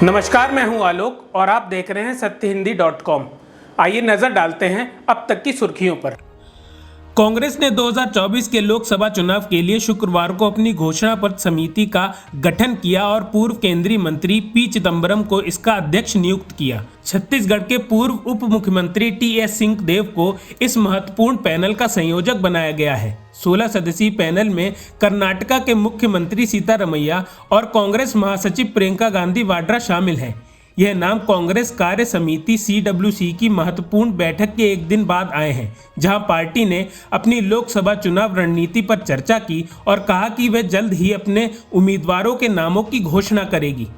नमस्कार, मैं हूं आलोक और आप देख रहे हैं सत्यहिंदी.com। आइए नजर डालते हैं अब तक की सुर्खियों पर। कांग्रेस ने 2024 के लोकसभा चुनाव के लिए शुक्रवार को अपनी घोषणा पत्र समिति का गठन किया और पूर्व केंद्रीय मंत्री पी चिदंबरम को इसका अध्यक्ष नियुक्त किया। छत्तीसगढ़ के पूर्व उप मुख्यमंत्री टी.एस. सिंहदेव को इस महत्वपूर्ण पैनल का संयोजक बनाया गया है। 16 सदस्यीय पैनल में कर्नाटका के मुख्यमंत्री सीतारमैया और कांग्रेस महासचिव प्रियंका गांधी वाड्रा शामिल हैं। यह नाम कांग्रेस कार्य समिति CWC की महत्वपूर्ण बैठक के एक दिन बाद आए हैं, जहां पार्टी ने अपनी लोकसभा चुनाव रणनीति पर चर्चा की और कहा कि वह जल्द ही अपने उम्मीदवारों के नामों की घोषणा करेगी।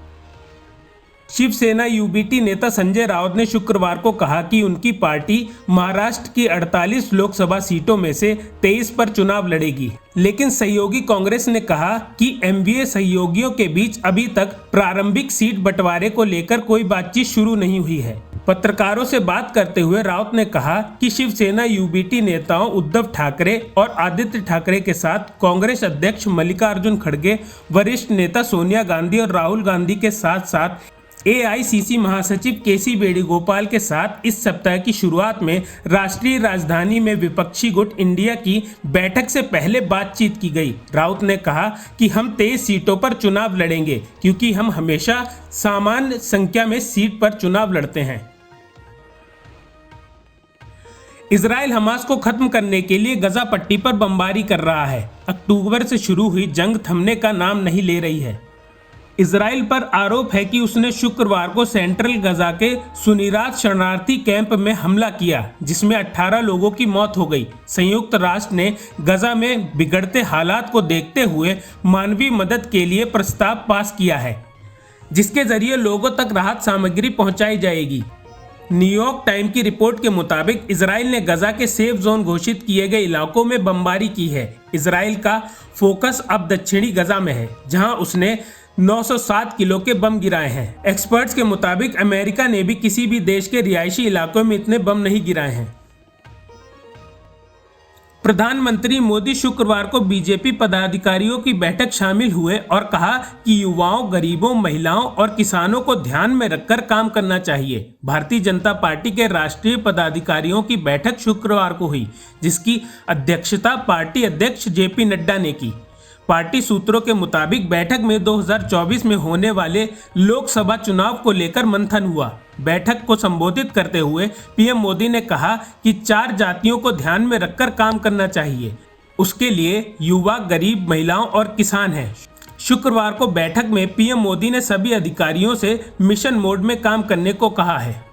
शिवसेना UBT नेता संजय राउत ने शुक्रवार को कहा कि उनकी पार्टी महाराष्ट्र की 48 लोकसभा सीटों में से 23 पर चुनाव लड़ेगी, लेकिन सहयोगी कांग्रेस ने कहा कि MVA सहयोगियों के बीच अभी तक प्रारंभिक सीट बंटवारे को लेकर कोई बातचीत शुरू नहीं हुई है। पत्रकारों से बात करते हुए राउत ने कहा कि शिवसेना UBT नेताओं उद्धव ठाकरे और आदित्य ठाकरे के साथ कांग्रेस अध्यक्ष मल्लिकार्जुन खड़गे, वरिष्ठ नेता सोनिया गांधी और राहुल गांधी के साथ साथ AICC महासचिव KC वेणुगोपाल के साथ इस सप्ताह की शुरुआत में राष्ट्रीय राजधानी में विपक्षी गुट इंडिया की बैठक से पहले बातचीत की गई। राउत ने कहा कि हम 23 सीटों पर चुनाव लड़ेंगे क्योंकि हम हमेशा सामान्य संख्या में सीट पर चुनाव लड़ते हैं। इजराइल हमास को खत्म करने के लिए गजा पट्टी पर बमबारी कर रहा है। अक्टूबर से शुरू हुई जंग थमने का नाम नहीं ले रही है। इजराइल पर आरोप है कि उसने शुक्रवार को सेंट्रल गजा के सुनीरात शरणार्थी कैंप में हमला किया, जिसमें 18 लोगों की मौत हो गई। संयुक्त राष्ट्र ने गजा में बिगड़ते हालात को देखते हुए मानवीय मदद के लिए प्रस्ताव पास किया है, जिसके जरिए लोगों तक राहत सामग्री पहुंचाई जाएगी। न्यूयॉर्क टाइम की रिपोर्ट के मुताबिक इजराइल ने गजा के सेफ जोन घोषित किए गए इलाकों में बमबारी की है। इजराइल का फोकस अब दक्षिणी गजा में है, जहां उसने 907 किलो के बम गिराए हैं। एक्सपर्ट्स के मुताबिक अमेरिका ने भी किसी भी देश के रिहायशी इलाकों में इतने बम नहीं गिराए हैं। प्रधानमंत्री मोदी शुक्रवार को बीजेपी पदाधिकारियों की बैठक शामिल हुए और कहा कि युवाओं, गरीबों, महिलाओं और किसानों को ध्यान में रखकर काम करना चाहिए। भारतीय जनता पार्टी के राष्ट्रीय पदाधिकारियों की बैठक शुक्रवार को हुई, जिसकी अध्यक्षता पार्टी अध्यक्ष JP नड्डा ने की। पार्टी सूत्रों के मुताबिक बैठक में 2024 में होने वाले लोकसभा चुनाव को लेकर मंथन हुआ। बैठक को संबोधित करते हुए PM मोदी ने कहा कि 4 जातियों को ध्यान में रखकर काम करना चाहिए। उसके लिए युवा, गरीब, महिलाओं और किसान हैं। शुक्रवार को बैठक में PM मोदी ने सभी अधिकारियों से मिशन मोड में काम करने को कहा है।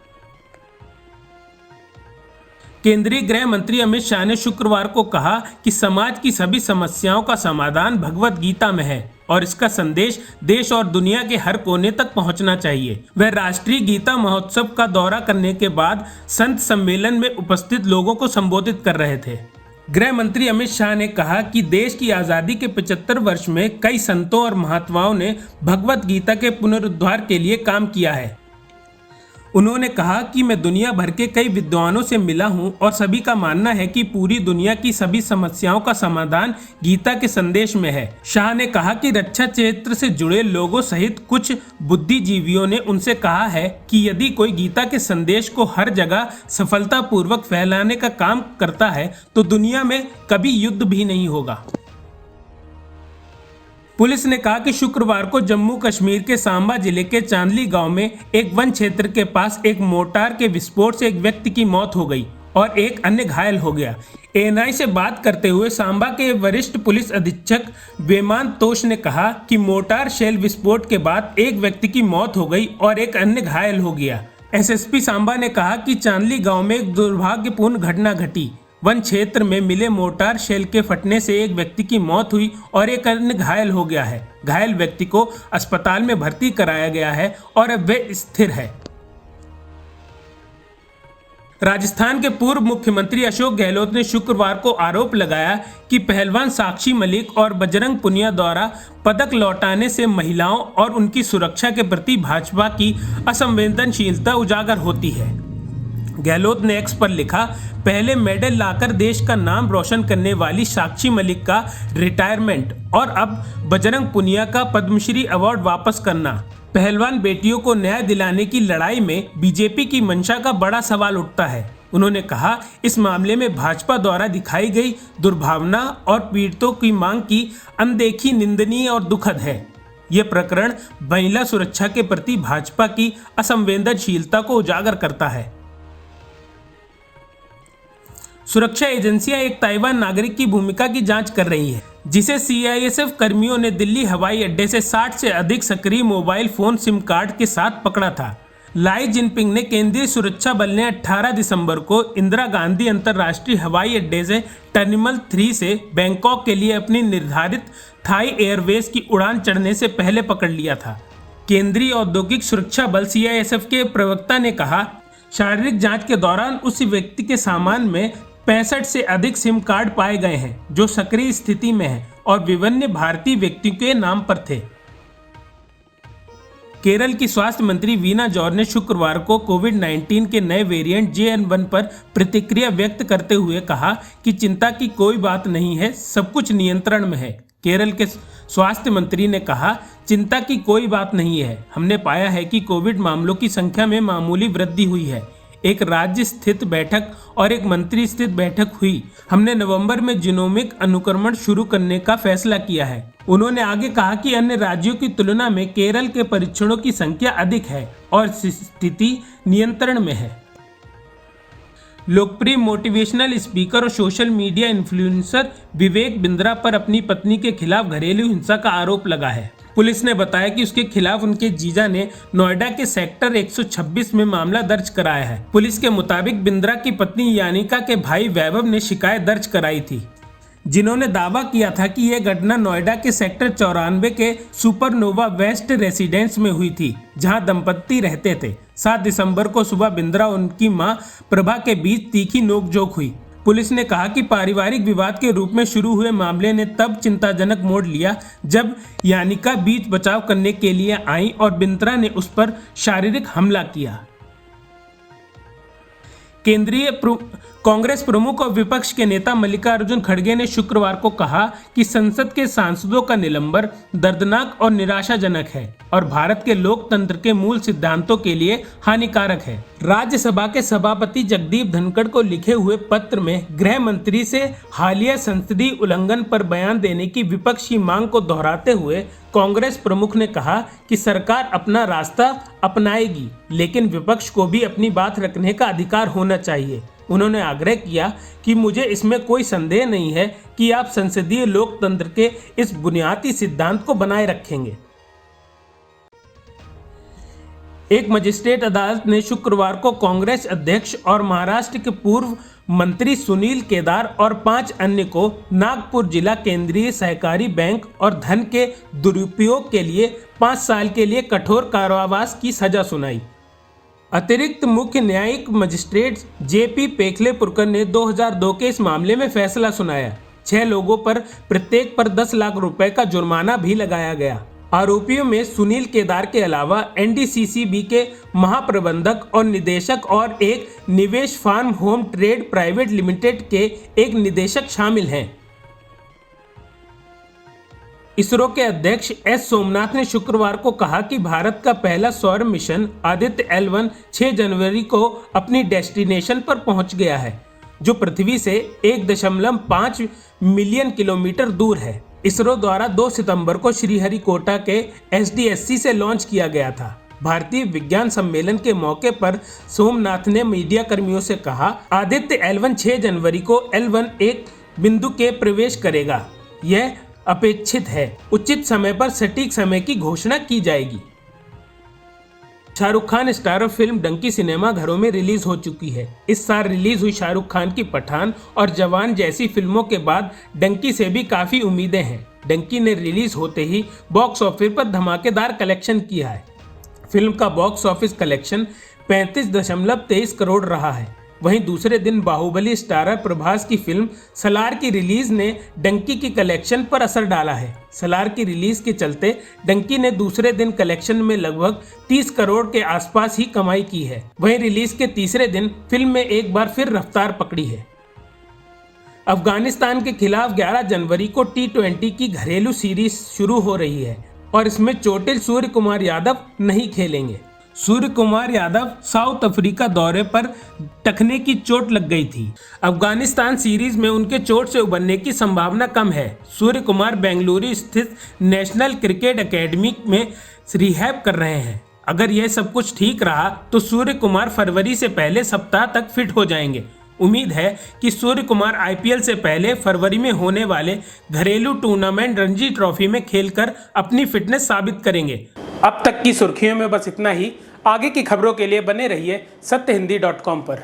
केंद्रीय गृह मंत्री अमित शाह ने शुक्रवार को कहा कि समाज की सभी समस्याओं का समाधान भगवत गीता में है और इसका संदेश देश और दुनिया के हर कोने तक पहुंचना चाहिए। वह राष्ट्रीय गीता महोत्सव का दौरा करने के बाद संत सम्मेलन में उपस्थित लोगों को संबोधित कर रहे थे। गृह मंत्री अमित शाह ने कहा कि देश की आज़ादी के 75 वर्ष में कई संतों और महात्माओं ने भगवत गीता के पुनरुद्धार के लिए काम किया है। उन्होंने कहा कि मैं दुनिया भर के कई विद्वानों से मिला हूं और सभी का मानना है कि पूरी दुनिया की सभी समस्याओं का समाधान गीता के संदेश में है। शाह ने कहा कि रक्षा क्षेत्र से जुड़े लोगों सहित कुछ बुद्धिजीवियों ने उनसे कहा है कि यदि कोई गीता के संदेश को हर जगह सफलतापूर्वक फैलाने का काम करता है तो दुनिया में कभी युद्ध भी नहीं होगा। पुलिस ने कहा कि शुक्रवार को जम्मू कश्मीर के सांबा जिले के चांदली गांव में एक वन क्षेत्र के पास एक मोर्टार के विस्फोट से एक व्यक्ति की मौत हो गई और एक अन्य घायल हो गया। ANI से बात करते हुए सांबा के वरिष्ठ पुलिस अधीक्षक वेमान तोष ने कहा कि मोर्टार शेल विस्फोट के बाद एक व्यक्ति की मौत हो गई और एक अन्य घायल हो गया। SSP सांबा ने कहा कि चांदली गाँव में एक दुर्भाग्यपूर्ण घटना घटी। वन क्षेत्र में मिले मोर्टार शेल के फटने से एक व्यक्ति की मौत हुई और एक अन्य घायल हो गया है। घायल व्यक्ति को अस्पताल में भर्ती कराया गया है और अब वह स्थिर है। राजस्थान के पूर्व मुख्यमंत्री अशोक गहलोत ने शुक्रवार को आरोप लगाया कि पहलवान साक्षी मलिक और बजरंग पुनिया द्वारा पदक लौटाने से महिलाओं और उनकी सुरक्षा के प्रति भाजपा की असंवेदनशीलता उजागर होती है। गहलोत ने X पर लिखा, पहले मेडल लाकर देश का नाम रोशन करने वाली साक्षी मलिक का रिटायरमेंट और अब बजरंग पुनिया का पद्मश्री अवार्ड वापस करना। पहलवान बेटियों को न्याय दिलाने की लड़ाई में बीजेपी की मंशा का बड़ा सवाल उठता है। उन्होंने कहा, इस मामले में भाजपा द्वारा दिखाई गई दुर्भावना और पीड़ितों की मांग की अनदेखी निंदनीय और दुखद है। यह प्रकरण महिला सुरक्षा के प्रति भाजपा की असंवेदनशीलता को उजागर करता है। सुरक्षा एजेंसियां एक ताइवान नागरिक की भूमिका की जांच कर रही है, जिसे सीआईएसएफ कर्मियों ने दिल्ली हवाई अड्डे से 60 से अधिक सक्रिय मोबाइल फोन सिम कार्ड के साथ पकड़ा था। लाई जिनपिंग ने केंद्रीय सुरक्षा बल ने 18 दिसंबर को इंदिरा गांधी अंतर्राष्ट्रीय हवाई अड्डे से टर्मिनल 3 से बैंकॉक के लिए अपनी निर्धारित थाई एयरवेज की उड़ान चढ़ने से पहले पकड़ लिया था। केंद्रीय औद्योगिक सुरक्षा बल सीआईएसएफ के प्रवक्ता ने कहा, शारीरिक जांच के दौरान उस व्यक्ति के सामान में 65 से अधिक सिम कार्ड पाए गए हैं जो सक्रिय स्थिति में हैं और विभिन्न भारतीय व्यक्तियों के नाम पर थे। केरल की स्वास्थ्य मंत्री वीना जॉर्ज ने शुक्रवार को कोविड-19 के नए वेरिएंट JN1 पर प्रतिक्रिया व्यक्त करते हुए कहा कि चिंता की कोई बात नहीं है, सब कुछ नियंत्रण में है। केरल के स्वास्थ्य मंत्री ने कहा, चिंता की कोई बात नहीं है, हमने पाया है कि कोविड मामलों की संख्या में मामूली वृद्धि हुई है। एक राज्य स्थित बैठक और एक मंत्री स्थित बैठक हुई। हमने नवंबर में जीनोमिक अनुक्रमण शुरू करने का फैसला किया है। उन्होंने आगे कहा कि अन्य राज्यों की तुलना में केरल के परीक्षणों की संख्या अधिक है और स्थिति नियंत्रण में है। लोकप्रिय मोटिवेशनल स्पीकर और social media influencer Vivek Bindra पर अपनी पत्नी के खिलाफ घरेलू हिंसा का आरोप लगा है। पुलिस ने बताया कि उसके खिलाफ उनके जीजा ने नोएडा के सेक्टर 126 में मामला दर्ज कराया है। पुलिस के मुताबिक बिंद्रा की पत्नी यानिका के भाई वैभव ने शिकायत दर्ज कराई थी, जिन्होंने दावा किया था कि यह घटना नोएडा के सेक्टर 94 के सुपरनोवा वेस्ट रेसिडेंस में हुई थी, जहां दंपत्ति रहते थे। 7 दिसंबर को सुबह बिंद्रा और उनकी मां प्रभा के बीच तीखी नोकझोंक हुई। पुलिस ने कहा कि पारिवारिक विवाद के रूप में शुरू हुए मामले ने तब चिंताजनक मोड़ लिया जब यानिका बीच बचाव करने के लिए आई और बिंद्रा ने उस पर शारीरिक हमला किया। केंद्रीय कांग्रेस प्रमुख और विपक्ष के नेता मल्लिकार्जुन खड़गे ने शुक्रवार को कहा कि संसद के सांसदों का निलंबन दर्दनाक और निराशाजनक है और भारत के लोकतंत्र के मूल सिद्धांतों के लिए हानिकारक है। राज्यसभा के सभापति जगदीप धनखड़ को लिखे हुए पत्र में गृह मंत्री से हालिया संसदीय उल्लंघन पर बयान देने की विपक्ष की मांग को दोहराते हुए कांग्रेस प्रमुख ने कहा कि सरकार अपना रास्ता अपनाएगी, लेकिन विपक्ष को भी अपनी बात रखने का अधिकार होना चाहिए। उन्होंने आग्रह किया कि मुझे इसमें कोई संदेह नहीं है कि आप संसदीय लोकतंत्र के इस बुनियादी सिद्धांत को बनाए रखेंगे। एक मजिस्ट्रेट अदालत ने शुक्रवार को कांग्रेस अध्यक्ष और महाराष्ट्र के पूर्व मंत्री सुनील केदार और 5 अन्य को नागपुर जिला केंद्रीय सहकारी बैंक और धन के दुरुपयोग के लिए 5 साल के लिए कठोर कारावास की सजा सुनाई। अतिरिक्त मुख्य न्यायिक मजिस्ट्रेट JP पेखलेपुरकर ने 2002 के इस मामले में फैसला सुनाया। 6 लोगों पर प्रत्येक पर 10 लाख रुपए का जुर्माना भी लगाया गया। आरोपियों में सुनील केदार के अलावा NDCCB के महाप्रबंधक और निदेशक और एक निवेश firm home trade private limited के एक निदेशक शामिल हैं। इसरो के अध्यक्ष S सोमनाथ ने शुक्रवार को कहा कि भारत का पहला सौर मिशन आदित्य L1 6 जनवरी को अपनी डेस्टिनेशन पर पहुंच गया है, जो पृथ्वी से 1.5 मिलियन किलोमीटर दूर है। इसरो द्वारा 2 सितंबर को श्रीहरिकोटा के SDSC से लॉन्च किया गया था। भारतीय विज्ञान सम्मेलन के मौके पर सोमनाथ ने मीडिया कर्मियों से कहा, आदित्य L1 6 जनवरी को L1 एक बिंदु के प्रवेश करेगा। यह अपेक्षित है। उचित समय पर सटीक समय की घोषणा की जाएगी। Shahrukh Khan starrer film Dunki cinema घरों में रिलीज हो चुकी है। इस साल रिलीज हुई शाहरुख खान की पठान और जवान जैसी फिल्मों के बाद डंकी से भी काफी उम्मीदें हैं। डंकी ने रिलीज होते ही बॉक्स ऑफिस पर धमाकेदार कलेक्शन किया है। फिल्म का बॉक्स ऑफिस कलेक्शन 35.23 करोड़ रहा है। वहीं दूसरे दिन बाहुबली स्टारर प्रभास की फिल्म सलार की रिलीज ने डंकी की कलेक्शन पर असर डाला है। सलार की रिलीज के चलते डंकी ने दूसरे दिन कलेक्शन में लगभग 30 करोड़ के आसपास ही कमाई की है। वहीं रिलीज के तीसरे दिन फिल्म में एक बार फिर रफ्तार पकड़ी है। अफगानिस्तान के खिलाफ 11 जनवरी को T20 की घरेलू सीरीज शुरू हो रही है और इसमें चोटिल सूर्य कुमार यादव नहीं खेलेंगे। सूर्य कुमार यादव साउथ अफ्रीका दौरे पर टखने की चोट लग गई थी। अफगानिस्तान सीरीज में उनके चोट से उबरने की संभावना कम है। सूर्य कुमार बेंगलुरु स्थित नेशनल क्रिकेट एकेडमी में रिहैब कर रहे हैं। अगर यह सब कुछ ठीक रहा तो सूर्य कुमार फरवरी से पहले सप्ताह तक फिट हो जाएंगे। उम्मीद है कि सूर्य कुमार आईपीएल से पहले फरवरी में होने वाले घरेलू टूर्नामेंट रणजी ट्रॉफी में खेलकर अपनी फिटनेस साबित करेंगे। अब तक की सुर्खियों में बस इतना ही। आगे की खबरों के लिए बने रहिए सत्यहिंदी.com पर।